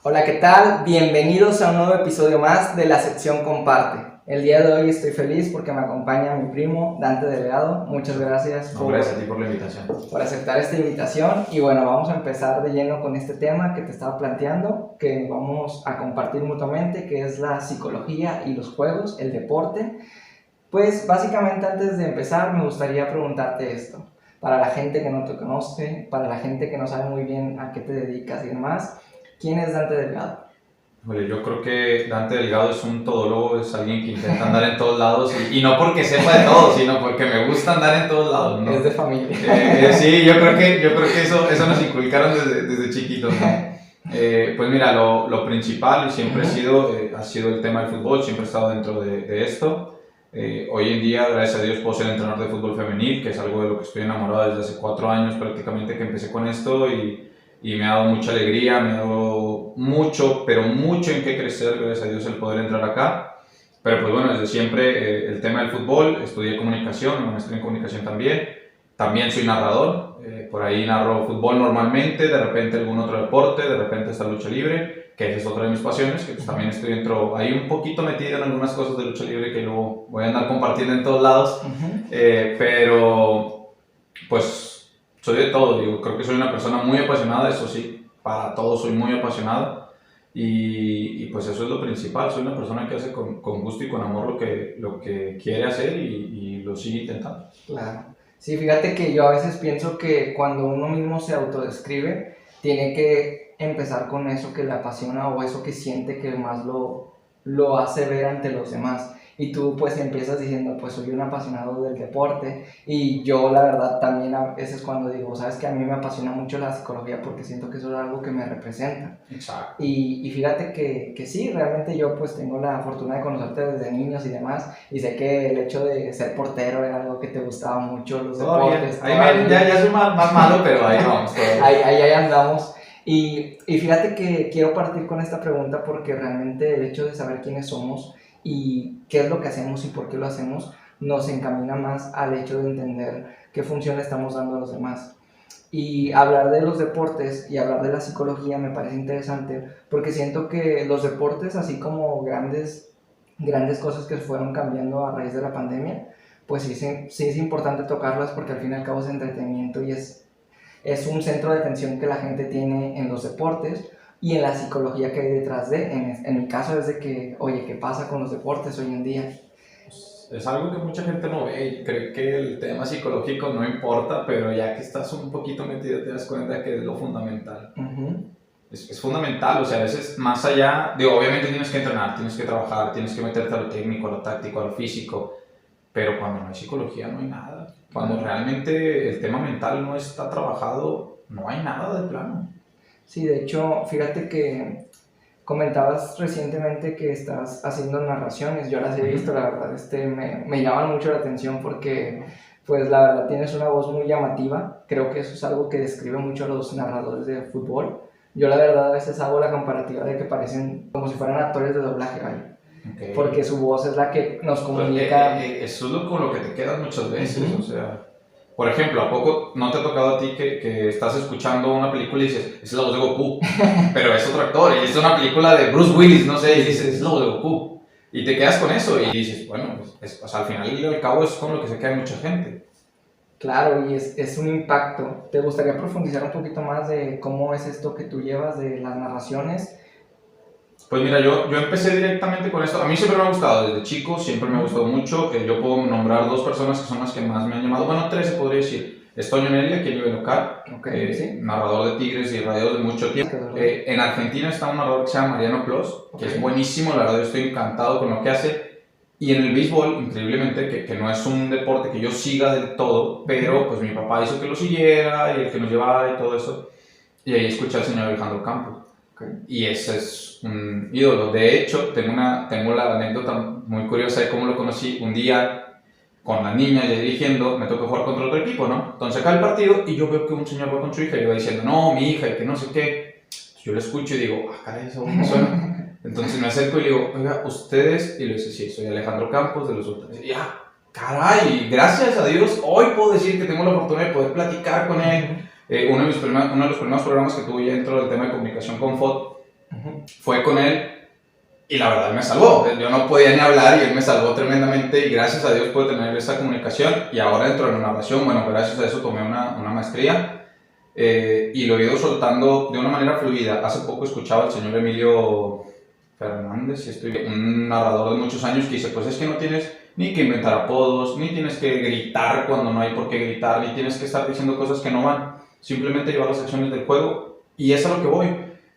Hola, ¿qué tal? Bienvenidos a un nuevo episodio más de la sección Comparte. El día de hoy estoy feliz porque me acompaña mi primo Dante Delgado. Muchas gracias Gracias a ti por la invitación. por aceptar esta invitación. Y bueno, vamos a empezar de lleno con este tema que te estaba planteando, que vamos a compartir mutuamente, que es la psicología y los juegos, el deporte. Pues básicamente antes de empezar me gustaría preguntarte esto. Para la gente que no te conoce, para la gente que no sabe muy bien a qué te dedicas y demás, ¿quién es Dante Delgado? Bueno, yo creo que Dante Delgado es un todólogo, es alguien que intenta andar en todos lados y no porque sepa de todo, sino porque me gusta andar en todos lados, ¿no? Es de familia. Sí, yo creo que eso nos inculcaron desde chiquitos, ¿no? Pues mira, lo principal y siempre ha sido el tema del fútbol, siempre he estado dentro de esto. Hoy en día, gracias a Dios, puedo ser entrenador de fútbol femenil, que es algo de lo que estoy enamorado desde hace 4 años prácticamente que empecé con esto y me ha dado mucha alegría, me ha dado mucho, pero mucho en qué crecer, gracias a Dios, el poder entrar acá. Pero pues bueno, desde siempre el tema del fútbol, estudié comunicación, me maestría en comunicación también soy narrador, por ahí narro fútbol normalmente, de repente algún otro deporte, de repente esta lucha libre, que esa es otra de mis pasiones, que pues también estoy dentro, ahí un poquito metido en algunas cosas de lucha libre que luego voy a andar compartiendo en todos lados, pero pues soy de todo, digo, creo que soy una persona muy apasionada, eso sí, para todo soy muy apasionado y pues eso es lo principal, soy una persona que hace con gusto y con amor lo que quiere hacer y lo sigue intentando. Claro. Sí, fíjate que yo a veces pienso que cuando uno mismo se autodescribe, tiene que empezar con eso que le apasiona o eso que siente que más lo hace ver ante los demás. Y tú pues empiezas diciendo, pues soy un apasionado del deporte y yo la verdad también a veces cuando digo, sabes que a mí me apasiona mucho la psicología porque siento que eso es algo que me representa. Exacto. Y fíjate que sí, realmente yo pues tengo la fortuna de conocerte desde niños y demás y sé que el hecho de ser portero era algo que te gustaba mucho, los deportes. Ya soy más malo, pero ahí vamos. Ahí andamos. Y fíjate que quiero partir con esta pregunta porque realmente el hecho de saber quiénes somos y qué es lo que hacemos y por qué lo hacemos nos encamina más al hecho de entender qué función le estamos dando a los demás. Y hablar de los deportes y hablar de la psicología me parece interesante porque siento que los deportes, así como grandes cosas que fueron cambiando a raíz de la pandemia, pues sí es importante tocarlas porque al fin y al cabo es entretenimiento y es un centro de atención que la gente tiene en los deportes y en la psicología que hay detrás de. En mi caso es de que, oye, ¿qué pasa con los deportes hoy en día? Es algo que mucha gente no ve y cree que el tema psicológico no importa, pero ya que estás un poquito metido te das cuenta que es lo fundamental. Es fundamental, o sea, a veces más allá de, obviamente tienes que entrenar, tienes que trabajar, tienes que meterte a lo técnico, a lo táctico, a lo físico, pero cuando no hay psicología no hay nada. Cuando realmente el tema mental no está trabajado, no hay nada de plano. Sí, de hecho, fíjate que comentabas recientemente que estás haciendo narraciones, yo las he visto, la verdad, me llaman mucho la atención porque, pues la verdad, tienes una voz muy llamativa, creo que eso es algo que describe mucho a los narradores de fútbol. Yo la verdad a veces hago la comparativa de que parecen como si fueran actores de doblaje, ¿vale? Okay. Porque su voz es la que nos comunica. Eso es con lo que te quedas muchas veces, o sea... Por ejemplo, ¿a poco no te ha tocado a ti que estás escuchando una película y dices, es la voz de Goku? Pero es otro actor, y es una película de Bruce Willis, no sé, y dices, es la voz de Goku. Y te quedas con eso y dices, bueno, pues, o sea, al final y al cabo es con lo que se queda mucha gente. Claro, y es un impacto. ¿Te gustaría profundizar un poquito más de cómo es esto que tú llevas de las narraciones? Pues mira, yo empecé directamente con esto. A mí siempre me ha gustado, desde chico siempre me ha gustado mucho. Yo puedo nombrar 2 personas que son las que más me han llamado. Bueno, 3 se podría decir. Es Toño Nelia, aquí a nivel local, ¿Sí? narrador de Tigres y Rayados de mucho tiempo. En Argentina está un narrador que se llama Mariano Clos, que es buenísimo, la verdad yo estoy encantado con lo que hace. Y en el béisbol, increíblemente, que no es un deporte que yo siga del todo, pero pues mi papá hizo que lo siguiera y el que nos llevara y todo eso. Y ahí escuché al señor Alejandro Campos. Y ese es un ídolo. De hecho, tengo la anécdota muy curiosa de cómo lo conocí. Un día, con la niña ya dirigiendo, me tocó jugar contra otro equipo, ¿no? Entonces acá el partido y yo veo que un señor va con su hija y va diciendo, no, mi hija, y que no sé qué. Yo lo escucho y digo, caray, eso me suena. Entonces me acerco y le digo, oiga, ¿ustedes? Y le dice, sí, soy Alejandro Campos de los Sultanes. Y ya, caray, gracias a Dios, hoy puedo decir que tengo la oportunidad de poder platicar con él. Uno de los primeros programas que tuve ya dentro del tema de comunicación con FOD, fue con él y la verdad me salvó. Yo no podía ni hablar y él me salvó tremendamente y gracias a Dios pude tener esa comunicación y ahora dentro de la narración, bueno, gracias a eso tomé una maestría y lo he ido soltando de una manera fluida. Hace poco escuchaba al señor Emilio Fernández, un narrador de muchos años que dice, pues es que no tienes ni que inventar apodos, ni tienes que gritar cuando no hay por qué gritar, ni tienes que estar diciendo cosas que no van, simplemente llevar las acciones del juego y es a lo que voy.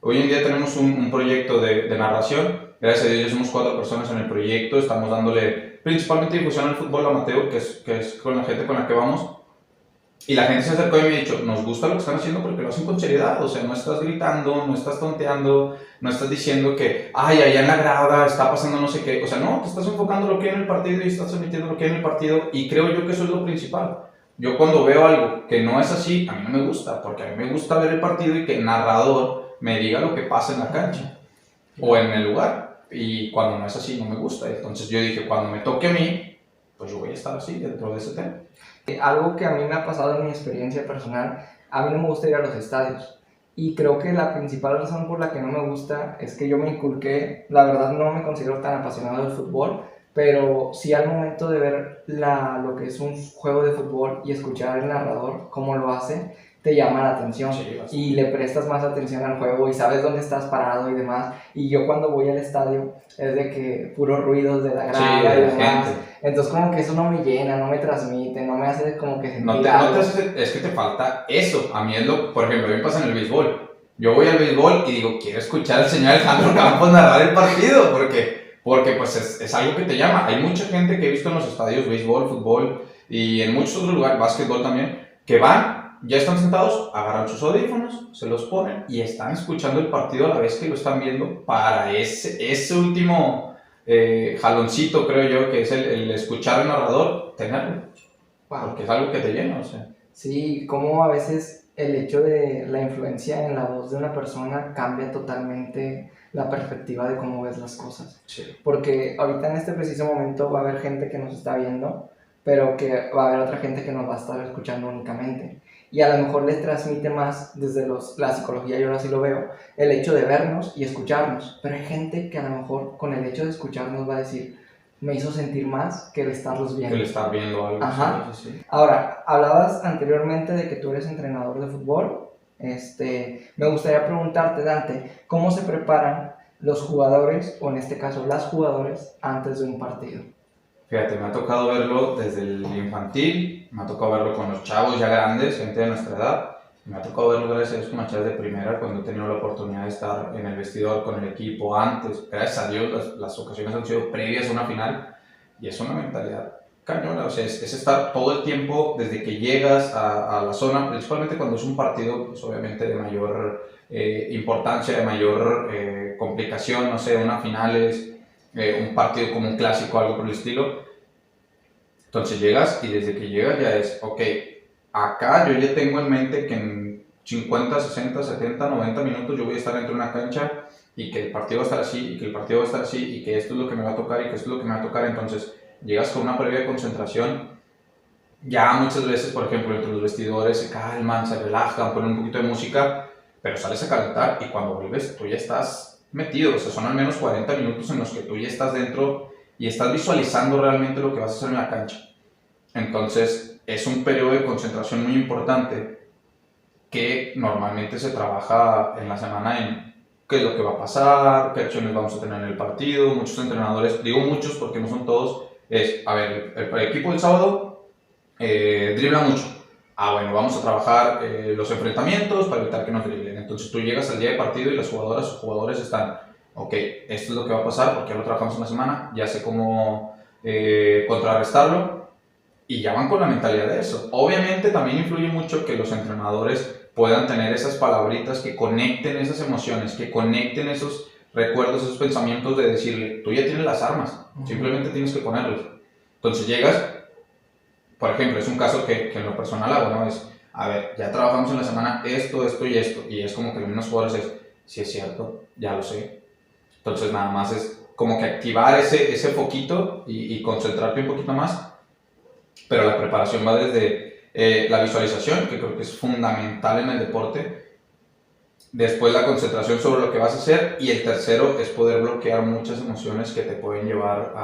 Hoy en día tenemos un proyecto de narración, gracias a Dios ya somos 4 personas en el proyecto, estamos dándole principalmente difusión al fútbol amateur, que es con la gente con la que vamos. Y la gente se acercó y me ha dicho, nos gusta lo que están haciendo porque lo hacen con seriedad, o sea, no estás gritando, no estás tonteando, no estás diciendo que, ay, allá en la grada está pasando no sé qué, o sea, no, te estás enfocando lo que hay en el partido y estás transmitiendo lo que hay en el partido y creo yo que eso es lo principal. Yo cuando veo algo que no es así, a mí no me gusta, porque a mí me gusta ver el partido y que el narrador me diga lo que pasa en la cancha o en el lugar, y cuando no es así no me gusta, entonces yo dije, cuando me toque a mí, pues yo voy a estar así dentro de ese tema. Algo que a mí me ha pasado en mi experiencia personal, a mí no me gusta ir a los estadios y creo que la principal razón por la que no me gusta es que yo me inculqué, la verdad no me considero tan apasionado del fútbol, pero sí al momento de ver lo que es un juego de fútbol y escuchar al narrador cómo lo hace, te llama la atención y le prestas más atención al juego y sabes dónde estás parado y demás. Y yo cuando voy al estadio es de que puros ruidos de la grada y demás. Entonces como que eso no me llena, no me transmite, no me hace como que sentir es que te falta eso. A mí es por ejemplo, a mí me pasa en el béisbol. Yo voy al béisbol y digo, quiero escuchar al señor Alejandro Campos narrar el partido porque pues es algo que te llama. Hay mucha gente que he visto en los estadios, béisbol, fútbol y en muchos otros lugares, básquetbol también, que van, ya están sentados, agarran sus audífonos, se los ponen y están escuchando el partido a la vez que lo están viendo para ese último jaloncito, creo yo, que es el escuchar al narrador, tenerlo. Wow. Porque es algo que te llena, o sea. Sí, como a veces el hecho de la influencia en la voz de una persona cambia totalmente la perspectiva de cómo ves las cosas. Sí. Porque ahorita en este preciso momento va a haber gente que nos está viendo, pero que va a haber otra gente que nos va a estar escuchando únicamente. Y a lo mejor les transmite más desde la psicología, yo así lo veo, el hecho de vernos y escucharnos. Pero hay gente que a lo mejor con el hecho de escucharnos va a decir, me hizo sentir más que el estarlos viendo. Que el estar viendo algo. Ajá. Sí. Ahora, hablabas anteriormente de que tú eres entrenador de fútbol. Me gustaría preguntarte, Dante, ¿cómo se preparan los jugadores, o en este caso las jugadoras, antes de un partido? Fíjate, me ha tocado verlo desde el infantil, me ha tocado verlo con los chavos ya grandes, gente de nuestra edad, me ha tocado verlo gracias a Dios con las chavas de primera cuando he tenido la oportunidad de estar en el vestidor con el equipo antes. Gracias a Dios las ocasiones han sido previas a una final y es una mentalidad cañona, o sea, es estar todo el tiempo desde que llegas a la zona, principalmente cuando es un partido pues obviamente de mayor importancia, de mayor complicación, no sé, una final es un partido como un clásico, algo por el estilo. Entonces llegas y desde que llegas ya es, ok, acá yo ya tengo en mente que en 50, 60, 70, 90 minutos yo voy a estar dentro de una cancha y que el partido va a estar así, y que el partido va a estar así, y que esto es lo que me va a tocar, y que esto es lo que me va a tocar. Entonces llegas con una previa concentración, ya muchas veces, por ejemplo, entre los vestidores se calman, se relajan, ponen un poquito de música, pero sales a calentar y cuando vuelves tú ya estás metido, o sea, son al menos 40 minutos en los que tú ya estás dentro y estás visualizando realmente lo que vas a hacer en la cancha. Entonces, es un periodo de concentración muy importante que normalmente se trabaja en la semana en qué es lo que va a pasar, qué acciones vamos a tener en el partido. Muchos entrenadores, digo muchos porque no son todos, a ver, el equipo del sábado dribla mucho. Bueno, vamos a trabajar los enfrentamientos para evitar que nos driblen. Entonces tú llegas al día de partido y las jugadoras o jugadores están, ok, esto es lo que va a pasar porque ya lo trabajamos una semana, ya sé cómo contrarrestarlo y ya van con la mentalidad de eso. Obviamente también influye mucho que los entrenadores puedan tener esas palabritas que conecten esas emociones, que conecten esos recuerdos, esos pensamientos de decirle, tú ya tienes las armas, simplemente tienes que ponerlos. Entonces llegas, por ejemplo, es un caso que en lo personal hago, ¿no? Es, a ver, ya trabajamos en la semana esto y esto, y es como que los mismos jugadores es, sí es cierto, ya lo sé. Entonces nada más es como que activar ese foquito y concentrarte un poquito más, pero la preparación va desde la visualización, que creo que es fundamental en el deporte, después la concentración sobre lo que vas a hacer y el tercero es poder bloquear muchas emociones que te pueden llevar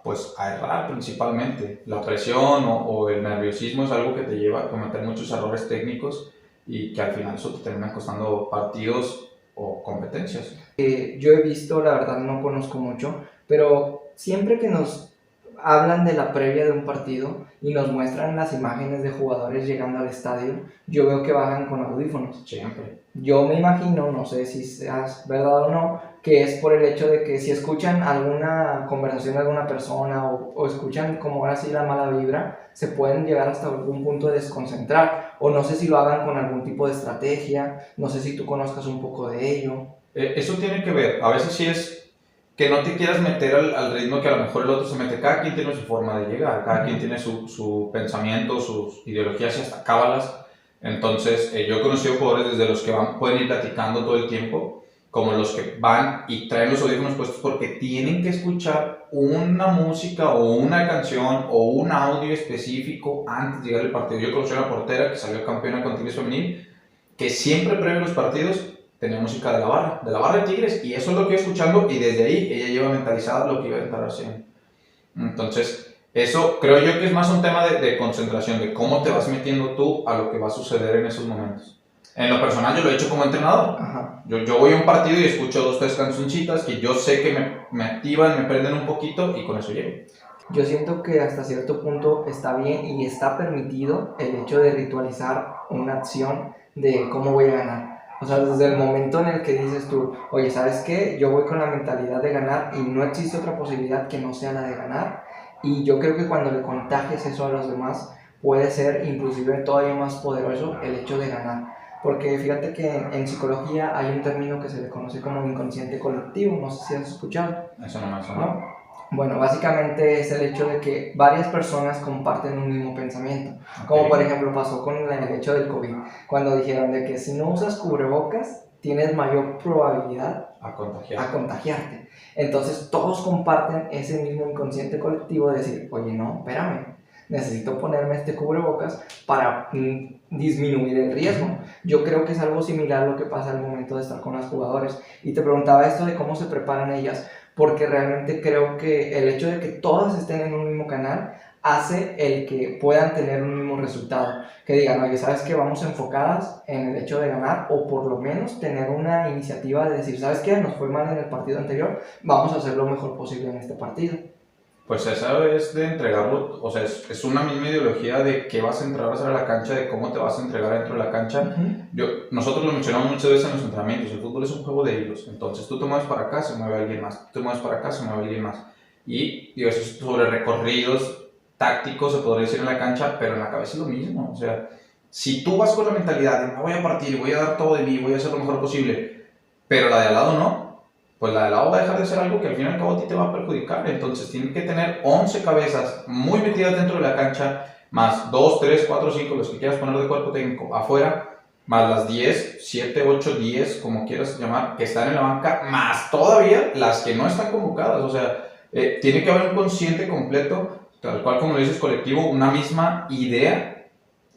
pues, a errar principalmente. La presión o el nerviosismo es algo que te lleva a cometer muchos errores técnicos y que al final eso te termina costando partidos o competencias. Yo he visto, la verdad no conozco mucho, pero siempre que nos hablan de la previa de un partido y nos muestran las imágenes de jugadores llegando al estadio, yo veo que bajan con audífonos. Siempre. Yo me imagino, no sé si seas verdad o no, que es por el hecho de que si escuchan alguna conversación de alguna persona o escuchan como ahora sí la mala vibra, se pueden llegar hasta algún punto de desconcentrar, o no sé si lo hagan con algún tipo de estrategia, no sé si tú conozcas un poco de ello. Eso tiene que ver, a veces sí es que no te quieras meter al ritmo que a lo mejor el otro se mete. Cada quien tiene su forma de llegar, cada quien tiene su pensamiento, sus ideologías y hasta cábalas. Entonces, yo he conocido jugadores desde los que pueden ir platicando todo el tiempo, como los que van y traen los audífonos puestos porque tienen que escuchar una música o una canción o un audio específico antes de llegar al partido. Yo conocí a una portera que salió campeona con Tigres Femenil, que siempre previo a los partidos tenía música de la barra de Tigres, y eso es lo que iba escuchando, y desde ahí ella lleva mentalizada lo que iba a estar haciendo. Entonces, eso creo yo que es más un tema de concentración, de cómo te vas metiendo tú a lo que va a suceder en esos momentos. En lo personal yo lo he hecho como entrenador. Yo voy a un partido y escucho 2 o 3 cancioncitas que yo sé que me activan, me prenden un poquito y con eso llego. Yo siento que hasta cierto punto está bien y está permitido el hecho de ritualizar una acción de cómo voy a ganar. O sea, desde el momento en el que dices tú, oye, ¿sabes qué? Yo voy con la mentalidad de ganar y no existe otra posibilidad que no sea la de ganar. Y yo creo que cuando le contagies eso a los demás, puede ser inclusive todavía más poderoso el hecho de ganar. Porque fíjate que en psicología hay un término que se le conoce como inconsciente colectivo, no sé si has escuchado. Eso no me suena. ¿No? Bueno, básicamente es el hecho de que varias personas comparten un mismo pensamiento. Okay. Como por ejemplo pasó con el hecho del COVID, cuando dijeron de que si no usas cubrebocas tienes mayor probabilidad a contagiarte. Entonces todos comparten ese mismo inconsciente colectivo de decir, oye no, espérame, necesito ponerme este cubrebocas para disminuir el riesgo. Yo creo que es algo similar a lo que pasa al momento de estar con las jugadoras. Y te preguntaba esto de cómo se preparan ellas, porque realmente creo que el hecho de que todas estén en un mismo canal hace el que puedan tener un mismo resultado. Que digan, oye, ¿sabes qué? Vamos enfocadas en el hecho de ganar, o por lo menos tener una iniciativa de decir, ¿sabes qué? Nos fue mal en el partido anterior, vamos a hacer lo mejor posible en este partido. Pues esa es de entregarlo, o sea, es una misma ideología de qué vas a entrar a hacer a la cancha, de cómo te vas a entregar dentro de la cancha. Nosotros lo mencionamos muchas veces en los entrenamientos, el fútbol es un juego de hilos, entonces tú te mueves para acá, se mueve alguien más, tú te mueves para acá, se mueve alguien más. Y digo, eso es sobre recorridos tácticos, se podría decir en la cancha, pero en la cabeza es lo mismo. O sea, si tú vas con la mentalidad de me voy a partir, voy a dar todo de mí, voy a hacer lo mejor posible, pero la de al lado no, pues la de lado va a dejar de ser algo que al fin y al cabo a ti te va a perjudicar. Entonces tienen que tener 11 cabezas muy metidas dentro de la cancha, más 2, 3, 4, 5, los que quieras poner de cuerpo técnico afuera, más las 10, 7, 8, 10, como quieras llamar, que están en la banca, más todavía las que no están convocadas. O sea, tiene que haber un consciente completo, tal cual como lo dices, colectivo, una misma idea,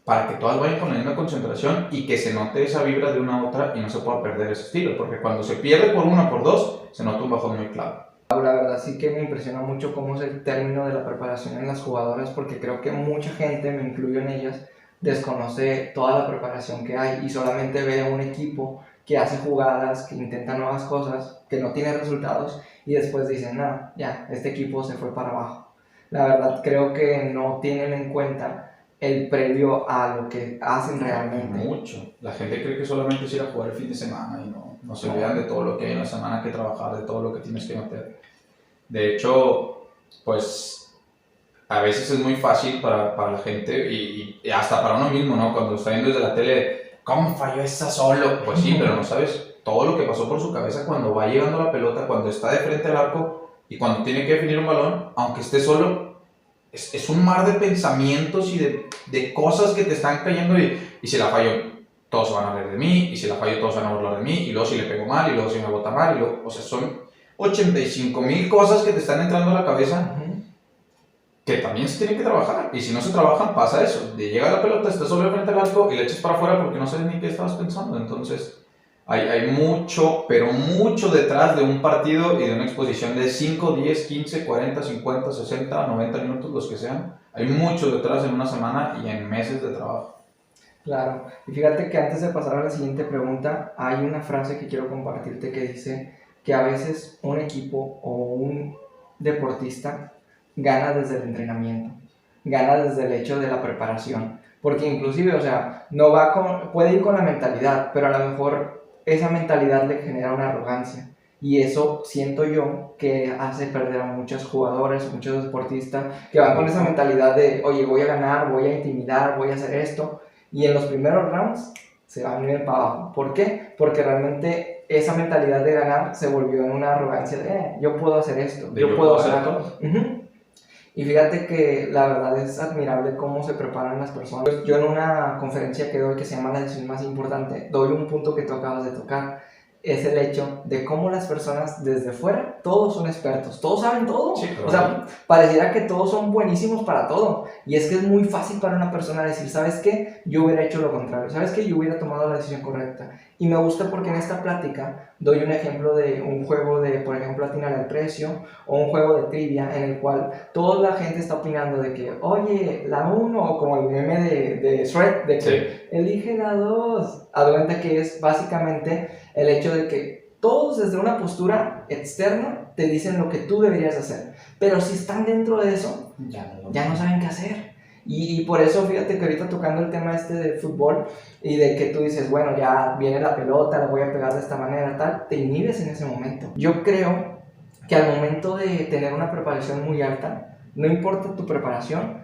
para que todas vayan con la misma concentración y que se note esa vibra de una a otra y no se pueda perder ese estilo, porque cuando se pierde por una o por dos, se nota un bajón muy claro. La verdad sí que me impresiona mucho cómo es el término de la preparación en las jugadoras, porque creo que mucha gente, me incluyo en ellas, desconoce toda la preparación que hay y solamente ve a un equipo que hace jugadas, que intenta nuevas cosas, que no tiene resultados y después dicen, no, ya, este equipo se fue para abajo. La verdad creo que no tienen en cuenta el previo a lo que hacen realmente. Mucho. La gente cree que solamente es ir a jugar el fin de semana y no se olvidan de todo lo que hay en la semana que trabajar, de todo lo que tienes que meter. De hecho, pues a veces es muy fácil para la gente y hasta para uno mismo, ¿no? Cuando está viendo desde la tele, ¿cómo falló esa solo? Pues sí, pero no sabes todo lo que pasó por su cabeza cuando va llegando la pelota, cuando está de frente al arco y cuando tiene que definir un balón, aunque esté solo. Es un mar de pensamientos y de cosas que te están cayendo y si la fallo, todos se van a reír de mí, y si la fallo, todos se van a burlar de mí, y luego si le pego mal, y luego si me bota mal, y luego, o sea, son 85,000 cosas que te están entrando a la cabeza que también se tiene que trabajar. Y si no se trabajan, pasa eso. De llega la pelota, estás solo frente al arco y le echas para afuera porque no sabes ni qué estabas pensando. Entonces, hay mucho, pero mucho detrás de un partido y de una exposición de 5, 10, 15, 40, 50, 60, 90 minutos, los que sean. Hay mucho detrás en una semana y en meses de trabajo. Claro, y fíjate que antes de pasar a la siguiente pregunta, hay una frase que quiero compartirte que dice que a veces un equipo o un deportista gana desde el entrenamiento, gana desde el hecho de la preparación, porque inclusive, o sea, no va puede ir con la mentalidad, pero a lo mejor esa mentalidad le genera una arrogancia. Y eso siento yo que hace perder a muchos jugadores, muchos deportistas que van con esa mentalidad de, oye, voy a ganar, voy a intimidar, voy a hacer esto. Y en los primeros rounds se van bien para abajo. ¿Por qué? Porque realmente esa mentalidad de ganar se volvió en una arrogancia de, yo puedo hacer esto, yo puedo hacer todo. Y fíjate que la verdad es admirable cómo se preparan las personas. Yo en una conferencia que doy que se llama La decisión más importante, doy un punto que tú acabas de tocar. Es el hecho de cómo las personas desde fuera, todos son expertos, todos saben todo. Sí, claro. O sea, pareciera que todos son buenísimos para todo. Y es que es muy fácil para una persona decir, ¿sabes qué? Yo hubiera hecho lo contrario, ¿sabes qué? Yo hubiera tomado la decisión correcta. Y me gusta porque en esta plática doy un ejemplo de un juego de, por ejemplo, atinar al precio, o un juego de trivia en el cual toda la gente está opinando de que, oye, la 1, o como el meme de Shrek, de que Sí. elige la 2. Aduente que es básicamente el hecho de que todos desde una postura externa te dicen lo que tú deberías hacer, pero si están dentro de eso, ya no saben qué hacer. Y por eso, fíjate que ahorita tocando el tema este de fútbol y de que tú dices, bueno, ya viene la pelota, la voy a pegar de esta manera, tal, te inhibes en ese momento. Yo creo que al momento de tener una preparación muy alta, no importa tu preparación,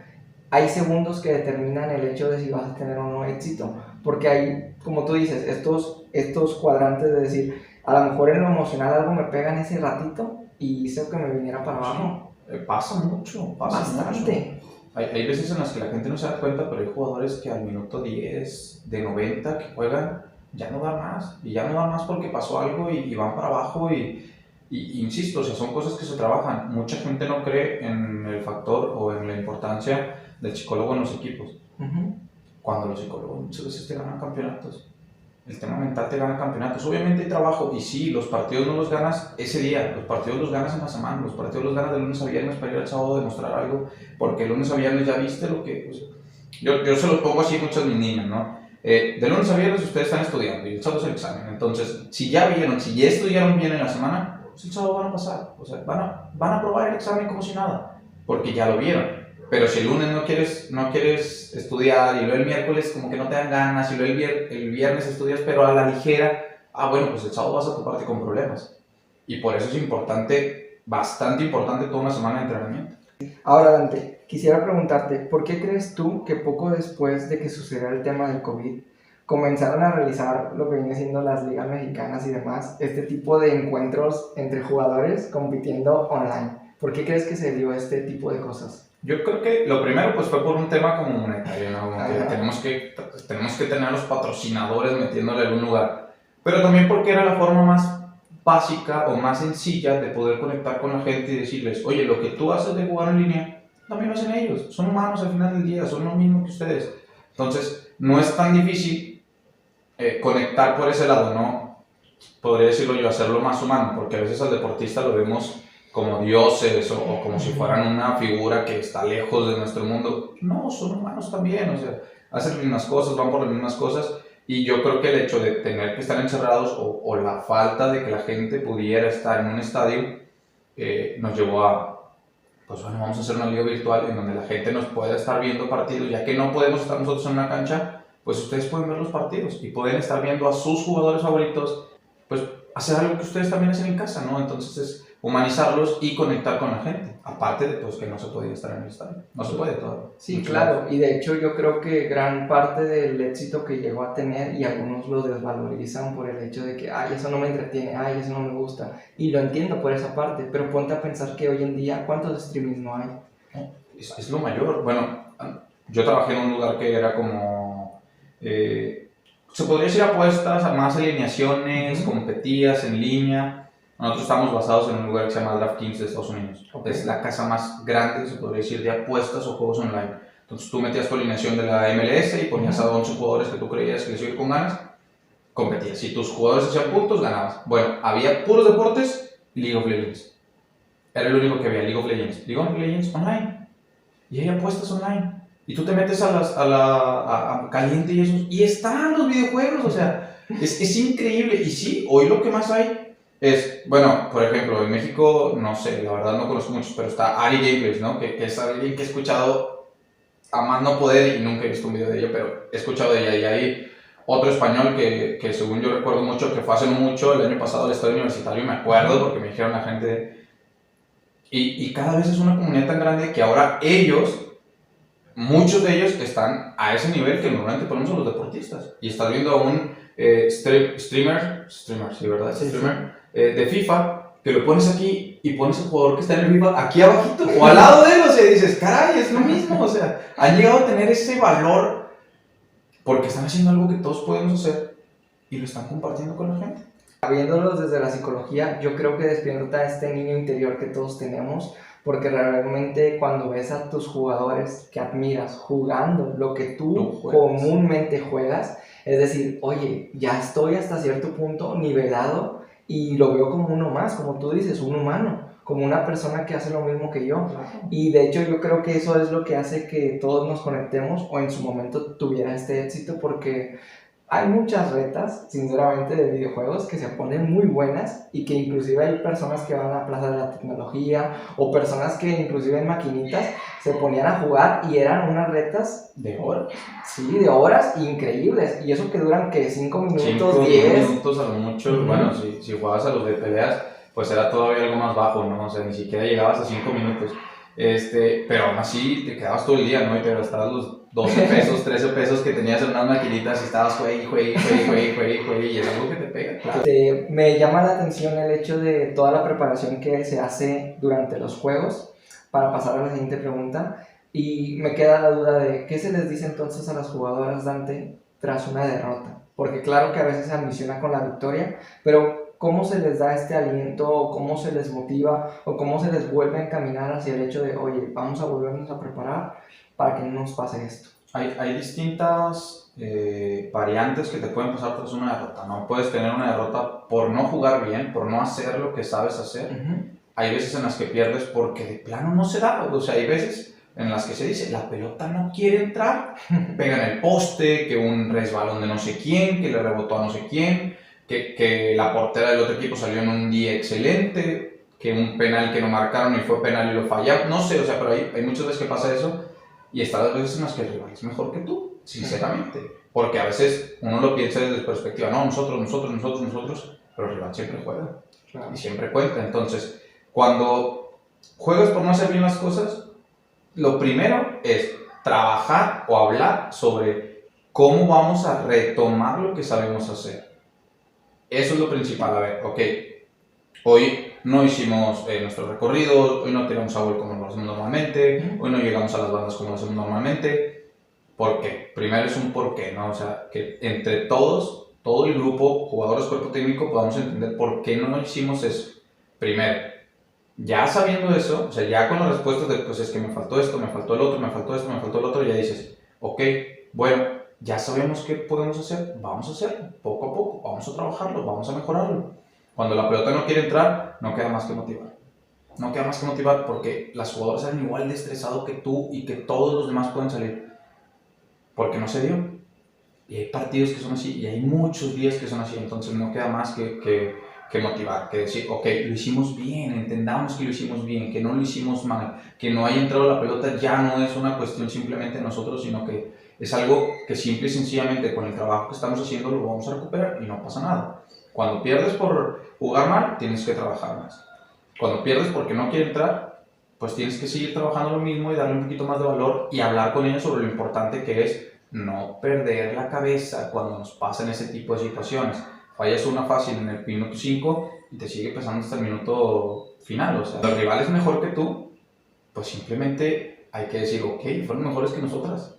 hay segundos que determinan el hecho de si vas a tener o no éxito, porque hay, como tú dices, estos cuadrantes de decir, a lo mejor en lo emocional algo me pega en ese ratito y hizo que me viniera para abajo. Pasa mucho, pasa bastante. Mucho. Hay veces en las que la gente no se da cuenta, pero hay jugadores que al minuto 10, de 90 que juegan, ya no dan más, y ya no dan más porque pasó algo y van para abajo y insisto, o sea, son cosas que se trabajan. Mucha gente no cree en el factor o en la importancia del psicólogo en los equipos. Cuando los psicólogos muchas veces te ganan campeonatos. El tema mental te gana campeonatos. Obviamente hay trabajo y sí, los partidos no los ganas ese día, los partidos los ganas en la semana, los partidos los ganas de lunes a viernes para ir al sábado a demostrar algo, porque el lunes a viernes ya viste lo que... Pues, yo se los pongo así a muchos de mis niños, ¿no? De lunes a viernes ustedes están estudiando y el sábado es el examen. Entonces, si ya vieron, si ya estudiaron bien en la semana, pues el sábado van a pasar. O sea, van a probar el examen como si nada, porque ya lo vieron. Pero si el lunes no quieres estudiar y luego el miércoles como que no te dan ganas y luego el viernes estudias pero a la ligera, bueno, pues el sábado vas a toparte con problemas. Y por eso es importante, bastante importante, toda una semana de entrenamiento. Ahora, Dante, quisiera preguntarte, ¿por qué crees tú que poco después de que sucediera el tema del COVID, comenzaron a realizar lo que viene siendo las ligas mexicanas y demás, este tipo de encuentros entre jugadores compitiendo online? ¿Por qué crees que se dio este tipo de cosas? Yo creo que lo primero pues fue por un tema como monetario, ¿no? Como que tenemos que tener a los patrocinadores metiéndole en algún lugar, pero también porque era la forma más básica o más sencilla de poder conectar con la gente y decirles, oye, lo que tú haces de jugar en línea, también lo hacen ellos, son humanos al final del día, son lo mismo que ustedes. Entonces, no es tan difícil conectar por ese lado, ¿no? Podría decirlo yo, hacerlo más humano, porque a veces al deportista lo vemos como dioses o como si fueran una figura que está lejos de nuestro mundo. No, son humanos también, o sea, hacen las mismas cosas, van por las mismas cosas, y yo creo que el hecho de tener que estar encerrados o la falta de que la gente pudiera estar en un estadio nos llevó a, pues bueno, vamos a hacer una liga virtual en donde la gente nos pueda estar viendo partidos, ya que no podemos estar nosotros en una cancha, pues ustedes pueden ver los partidos y pueden estar viendo a sus jugadores favoritos, pues hacer algo que ustedes también hacen en casa, ¿no? Entonces es humanizarlos y conectar con la gente, aparte de pues, que no se podía estar en el estadio, no se puede todo. Sí, claro, y de hecho yo creo que gran parte del éxito que llegó a tener, y algunos lo desvalorizan por el hecho de que, eso no me entretiene, eso no me gusta, y lo entiendo por esa parte, pero ponte a pensar que hoy en día, ¿cuántos streamings no hay? Es lo mayor. Bueno, yo trabajé en un lugar que era como... se podría decir apuestas, más alineaciones, competías en línea. Nosotros estamos basados en un lugar que se llama DraftKings de Estados Unidos. Okay. Es la casa más grande, se podría decir, de apuestas o juegos online. Entonces tú metías tu alineación de la MLS y ponías a 11 jugadores que tú creías que les iba a ir con ganas, competías. Si tus jugadores hacían puntos, ganabas. Bueno, había puros deportes, League of Legends. Era el único que había, League of Legends. League of Legends online. Y hay apuestas online. Y tú te metes a caliente y eso. Y están los videojuegos, o sea, es increíble. Y sí, hoy lo que más hay es, bueno, por ejemplo, en México, no sé, la verdad no conozco muchos, pero está Ari Gameplays, ¿no? Que es alguien que he escuchado a más no poder y nunca he visto un video de ella, pero he escuchado de ella. Y hay otro español que según yo recuerdo mucho, que fue hace no mucho, el año pasado, al estadio universitario, me acuerdo porque me dijeron la gente. Y cada vez es una comunidad tan grande que ahora muchos de ellos están a ese nivel que normalmente ponemos a los deportistas. Y estás viendo a un streamer, sí, ¿verdad? Sí, Streamer de FIFA, que lo pones aquí y pones al jugador que está en el FIFA aquí abajito o al lado de él, o sea, y dices, caray, es lo mismo, o sea, han llegado a tener ese valor porque están haciendo algo que todos podemos hacer y lo están compartiendo con la gente. Viéndolos desde la psicología, yo creo que despierta este niño interior que todos tenemos, porque realmente cuando ves a tus jugadores que admiras jugando lo que tú comúnmente juegas, es decir, oye, ya estoy hasta cierto punto nivelado y lo veo como uno más, como tú dices, un humano, como una persona que hace lo mismo que yo. Y de hecho yo creo que eso es lo que hace que todos nos conectemos o en su momento tuviera este éxito, porque hay muchas retas, sinceramente, de videojuegos que se ponen muy buenas y que inclusive hay personas que van a la Plaza de la Tecnología o personas que inclusive en maquinitas se ponían a jugar y eran unas retas de horas. Sí, de horas increíbles. Y eso que duran, ¿qué? 5 minutos, 10. 5 minutos a lo mucho. Bueno, si jugabas a los de peleas, pues era todavía algo más bajo, ¿no? O sea, ni siquiera llegabas a 5 minutos. Pero aún así te quedabas todo el día, ¿no? Y te gastabas los 12 pesos, 13 pesos que tenías en unas maquinitas y estabas juegue, y es algo que te pega, claro. Me llama la atención el hecho de toda la preparación que se hace durante los juegos, para pasar a la siguiente pregunta, y me queda la duda de ¿qué se les dice entonces a las jugadoras, Dante, tras una derrota? Porque claro que a veces se ambiciona con la victoria, pero ¿cómo se les da este aliento, o cómo se les motiva, o cómo se les vuelve a encaminar hacia el hecho de, oye, vamos a volvernos a preparar para que no nos pase esto? Hay distintas variantes que te pueden pasar tras una derrota, ¿no? Puedes tener una derrota por no jugar bien, por no hacer lo que sabes hacer. Hay veces en las que pierdes porque de plano no se da, o sea, hay veces en las que se dice, la pelota no quiere entrar, pega en el poste, que un resbalón de no sé quién, que le rebotó a no sé quién, que la portera del otro equipo salió en un día excelente, que un penal que no marcaron y fue penal y lo fallaron, no sé, o sea, pero hay muchas veces que pasa eso y está las veces en las que el rival es mejor que tú, sinceramente, porque a veces uno lo piensa desde perspectiva, no, nosotros, pero el rival siempre juega y siempre cuenta. Entonces, cuando juegas por no hacer bien las cosas, lo primero es trabajar o hablar sobre cómo vamos a retomar lo que sabemos hacer. Eso es lo principal. A ver, ok, hoy no hicimos nuestro recorrido, hoy no tiramos a gol como lo hacemos normalmente, hoy no llegamos a las bandas como lo hacemos normalmente. ¿Por qué? Primero es un por qué, ¿no? O sea, que entre todos, todo el grupo, jugadores, cuerpo técnico, podamos entender por qué no hicimos eso. Primero, ya sabiendo eso, o sea, ya con las respuestas de, pues es que me faltó esto, me faltó el otro, me faltó esto, me faltó el otro, ya dices, ok, bueno, ya sabemos qué podemos hacer, vamos a hacerlo, poco a poco, vamos a trabajarlo, vamos a mejorarlo. Cuando la pelota no quiere entrar, no queda más que motivar. No queda más que motivar porque las jugadoras salen igual de estresados que tú y que todos los demás pueden salir. Porque no se dio. Y hay partidos que son así, y hay muchos días que son así, entonces no queda más que motivar, que decir, ok, lo hicimos bien, entendamos que lo hicimos bien, que no lo hicimos mal, que no haya entrado la pelota ya no es una cuestión simplemente de nosotros, sino que es algo que simple y sencillamente con el trabajo que estamos haciendo lo vamos a recuperar y no pasa nada. Cuando pierdes por jugar mal, tienes que trabajar más. Cuando pierdes porque no quiere entrar, pues tienes que seguir trabajando lo mismo y darle un poquito más de valor y hablar con ellos sobre lo importante que es no perder la cabeza cuando nos pasan ese tipo de situaciones. Fallas una fácil en el minuto 5 y te sigue pesando hasta el minuto final. O sea, el rival es mejor que tú, pues simplemente hay que decir, ok, fueron mejores que nosotras.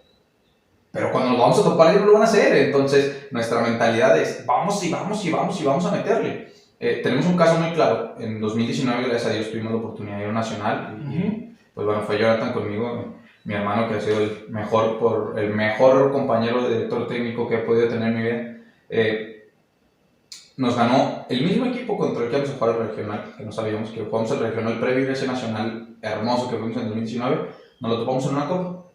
Pero cuando nos vamos a topar ellos no lo van a hacer. Entonces nuestra mentalidad es, vamos a meterle. Tenemos un caso muy claro. En 2019, gracias a Dios, tuvimos la oportunidad de ir a un nacional. Y pues bueno, fue Jonathan conmigo, mi hermano, que ha sido el mejor compañero de director técnico que he podido tener en mi vida. Nos ganó el mismo equipo contra el que íbamos a jugar el regional, que no sabíamos que jugamos el regional previo a ese nacional hermoso que fuimos en 2019. Nos lo topamos en una copa.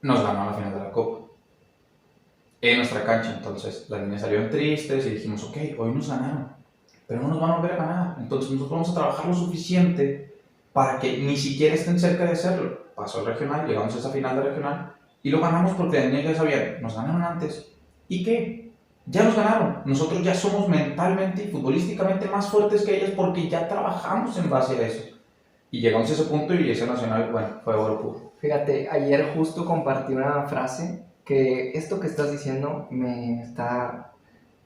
Nos ganó a la final de la copa en nuestra cancha. Entonces las niñas salieron tristes y dijimos, ok, hoy nos ganaron, pero no nos van a volver a ganar. Entonces nosotros vamos a trabajar lo suficiente para que ni siquiera estén cerca de hacerlo. Pasó el regional, llegamos a esa final de regional y lo ganamos porque las niñas ya sabían, nos ganaron antes. ¿Y qué? Ya nos ganaron. Nosotros ya somos mentalmente y futbolísticamente más fuertes que ellas porque ya trabajamos en base a eso. Y llegamos a ese punto y ese nacional, bueno, fue oro puro. Fíjate, ayer justo compartí una frase que esto que estás diciendo me está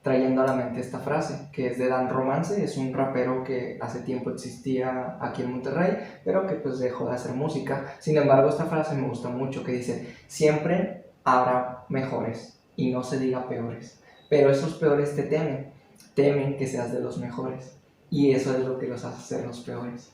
trayendo a la mente esta frase, que es de Dan Romance. Es un rapero que hace tiempo existía aquí en Monterrey, pero que pues dejó de hacer música. Sin embargo, esta frase me gusta mucho, que dice, siempre habrá mejores y no se diga peores, pero esos peores te temen que seas de los mejores, y eso es lo que los hace ser los peores.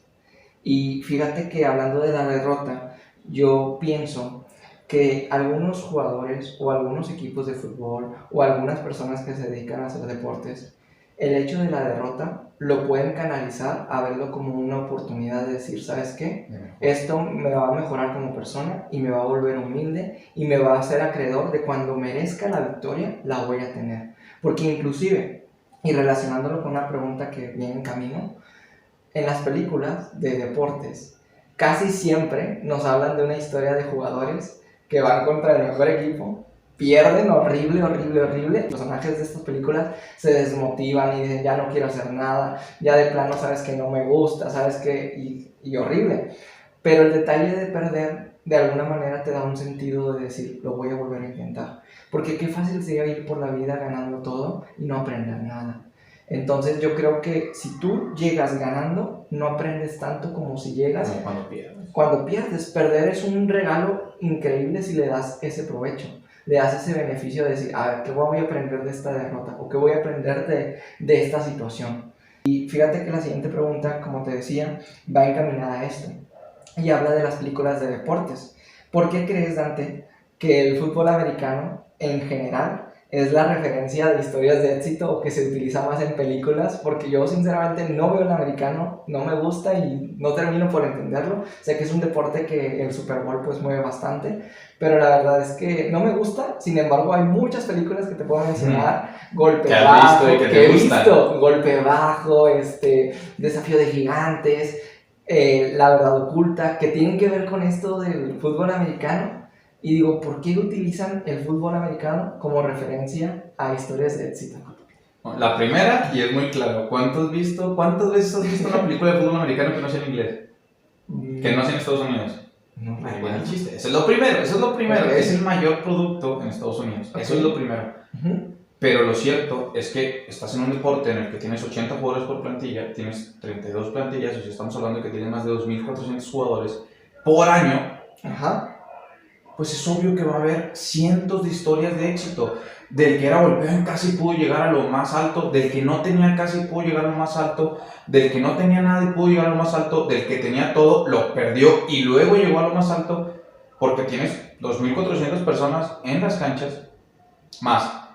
Y fíjate que hablando de la derrota, yo pienso que algunos jugadores o algunos equipos de fútbol o algunas personas que se dedican a hacer deportes, el hecho de la derrota lo pueden canalizar a verlo como una oportunidad de decir, ¿sabes qué? Esto me va a mejorar como persona y me va a volver humilde y me va a hacer acreedor de cuando merezca la victoria, la voy a tener. Porque inclusive, y relacionándolo con una pregunta que viene en camino, en las películas de deportes casi siempre nos hablan de una historia de jugadores que van contra el mejor equipo, pierden horrible. Los personajes de estas películas se desmotivan y dicen, ya no quiero hacer nada, ya de plano sabes que no me gusta, sabes que... y horrible. Pero el detalle de perder, de alguna manera te da un sentido de decir, lo voy a volver a intentar. Porque qué fácil sería ir por la vida ganando todo y no aprender nada. Entonces yo creo que si tú llegas ganando, no aprendes tanto como si llegas cuando pierdes. Cuando pierdes. Perder es un regalo increíble si le das ese provecho, le das ese beneficio de decir, a ver, ¿qué voy a aprender de esta derrota? ¿O qué voy a aprender de esta situación? Y fíjate que la siguiente pregunta, como te decía, va encaminada a esto. Y habla de las películas de deportes. ¿Por qué crees, Dante, que el fútbol americano en general es la referencia de historias de éxito o que se utiliza más en películas? Porque yo sinceramente no veo el americano, no me gusta y no termino por entenderlo. Sé que es un deporte que el Super Bowl pues mueve bastante, pero la verdad es que no me gusta. Sin embargo, hay muchas películas que te puedo mencionar, Golpe Bajo, que he visto, Golpe Bajo, Desafío de Gigantes, La Verdad Oculta, que tienen que ver con esto del fútbol americano. Y digo, ¿por qué utilizan el fútbol americano como referencia a historias de éxito? La primera, y es muy claro, ¿cuántas veces has visto una película de fútbol americano que no sea en inglés? Que no sea en Estados Unidos. No, ahí viene el chiste. Eso es lo primero. Okay. Es el mayor producto en Estados Unidos. Okay. Eso es lo primero. Pero lo cierto es que estás en un deporte en el que tienes 80 jugadores por plantilla, tienes 32 plantillas, o sea, estamos hablando de que tienes más de 2.400 jugadores por año. Ajá. Pues es obvio que va a haber cientos de historias de éxito. Del que era golpeado y casi pudo llegar a lo más alto, del que no tenía casi pudo llegar a lo más alto, del que no tenía nada y pudo llegar a lo más alto, del que tenía todo, lo perdió y luego llegó a lo más alto, porque tienes 2.400 personas en las canchas, más,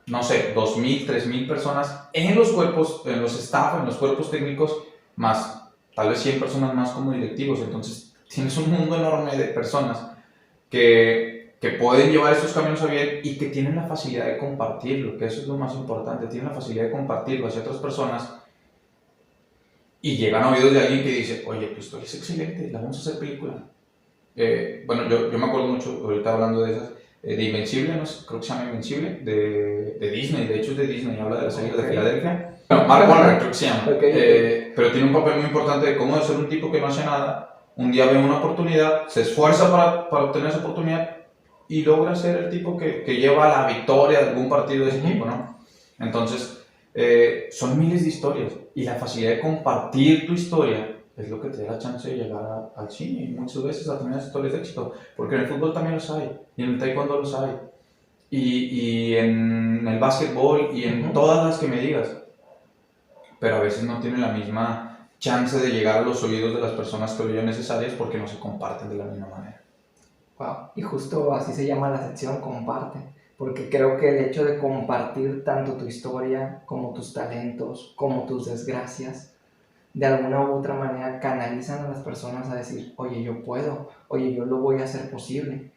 no sé, 2.000, 3.000 personas en los cuerpos, en los staff, en los cuerpos técnicos, más tal vez 100 personas más como directivos. Entonces tienes un mundo enorme de personas que pueden llevar estos caminos a bien y que tienen la facilidad de compartirlo, que eso es lo más importante, tienen la facilidad de compartirlo hacia otras personas y llegan a oídos de alguien que dice, oye, tu historia es excelente, la vamos a hacer película. Bueno, yo me acuerdo mucho, ahorita hablando de esas, de Invencible, no sé, creo que se llama Invencible, de Disney, de hecho es de Disney, habla de la serie de Filadelfia. Bueno, Mark Wahlberg creo que se llama, pero tiene un papel muy importante de cómo de ser un tipo que no hace nada, un día ve una oportunidad, se esfuerza para obtener esa oportunidad y logra ser el tipo que lleva a la victoria de algún partido de ese tipo, ¿no? Entonces, son miles de historias y la facilidad de compartir tu historia es lo que te da la chance de llegar al cine y muchas veces a tener historias de éxito, porque en el fútbol también los hay, y en el taekwondo los hay, y en el básquetbol y en todas las que me digas. pero a veces no tiene la misma chance de llegar a los oídos de las personas que lo oyen necesarias porque no se comparten de la misma manera. Wow. Y justo así se llama la sección, comparte, porque creo que el hecho de compartir tanto tu historia como tus talentos, como tus desgracias, de alguna u otra manera canalizan a las personas a decir, oye, yo puedo, oye, yo lo voy a hacer posible.